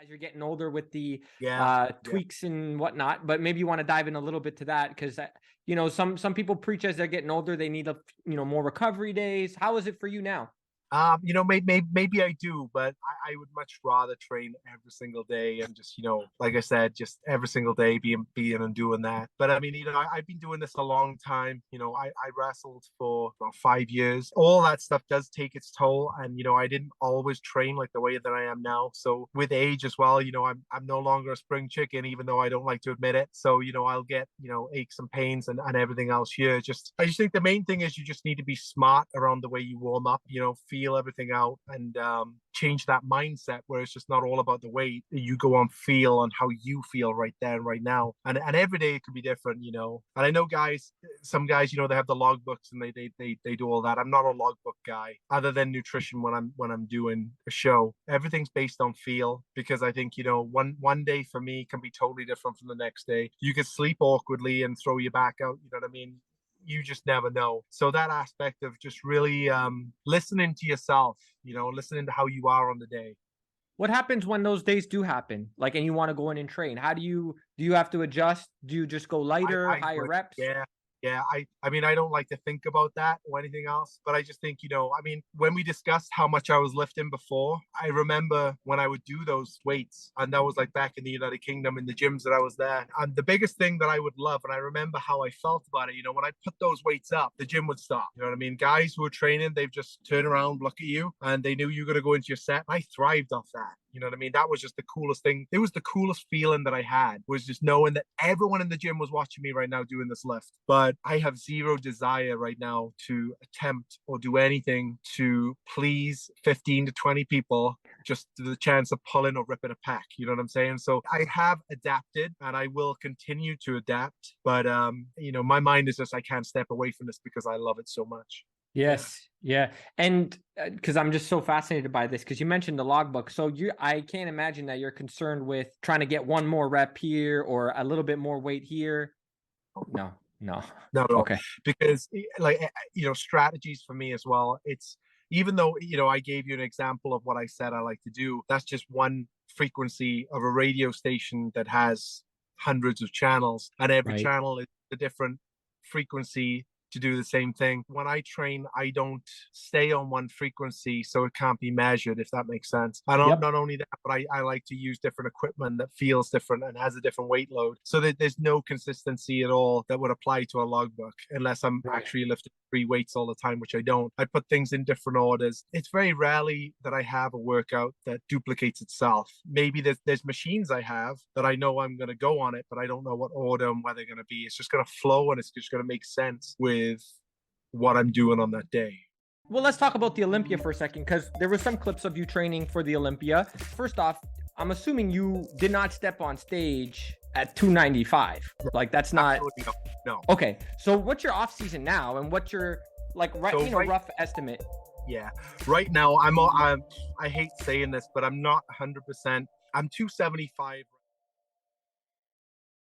as you're getting older with the Yeah. tweaks and whatnot, but maybe you want to dive in a little bit to that because some people preach as they're getting older they need more recovery days. How is it for you now? Maybe I do, but I would much rather train every single day and just, like I said, just every single day being and doing that. But I mean, I've been doing this a long time. I wrestled for about 5 years. All that stuff does take its toll, and I didn't always train like the way that I am now. So with age as well, I'm no longer a spring chicken, even though I don't like to admit it. So I'll get aches and pains and everything else here. I just think the main thing is you just need to be smart around the way you warm up. Feel everything out and change that mindset where it's just not all about the weight. You go on feel on how you feel right there and right now, and every day it could be different. And I know some guys they have the logbooks and they do all that. I'm not a logbook guy other than nutrition when I'm doing a show. Everything's based on feel, because I think one day for me can be totally different from the next day. You could sleep awkwardly and throw you back out, you know what I mean? You just never know. So that aspect of just really listening to yourself, listening to how you are on the day. What happens when those days do happen, and you want to go in and train? How do you have to adjust? Do you just go lighter, higher reps? Yeah, I mean, I don't like to think about that or anything else, but I just think, when we discussed how much I was lifting before, I remember when I would do those weights, and that was like back in the United Kingdom in the gyms that I was there. And the biggest thing that I would love, and I remember how I felt about it, when I put those weights up, the gym would stop. You know what I mean? Guys who were training, they've just turn around, look at you, and they knew you were going to go into your set. I thrived off that. You know what I mean? That was just the coolest thing. It was the coolest feeling that I had, was just knowing that everyone in the gym was watching me right now doing this lift. But I have zero desire right now to attempt or do anything to please 15 to 20 people just to the chance of pulling or ripping a pack. You know what I'm saying? So I have adapted and I will continue to adapt. But, my mind is just, I can't step away from this because I love it so much. Yes. Yeah. And because I'm just so fascinated by this, because you mentioned the logbook. So I can't imagine that you're concerned with trying to get one more rep here or a little bit more weight here. No. Okay. Because strategies for me as well. It's, even though, I gave you an example of what I said I like to do, that's just one frequency of a radio station that has hundreds of channels, and every channel is a different frequency to do the same thing. When I train, I don't stay on one frequency, so it can't be measured, if that makes sense. I don't. Not only that, but I like to use different equipment that feels different and has a different weight load, so that there's no consistency at all that would apply to a logbook, unless I'm actually lifting 3 weights all the time, which I don't. I put things in different orders. It's very rarely that I have a workout that duplicates itself. Maybe there's machines I have that I know I'm going to go on it, but I don't know what order and where they're going to be. It's just going to flow, and it's just going to make sense with what I'm doing on that day. Well, let's talk about the Olympia for a second, because there were some clips of you training for the Olympia. First off, I'm assuming you did not step on stage at 295. That's not. No. Okay, so what's your off season now, and what's your rough estimate? Yeah, right now I hate saying this, but I'm not 100%. I'm 275.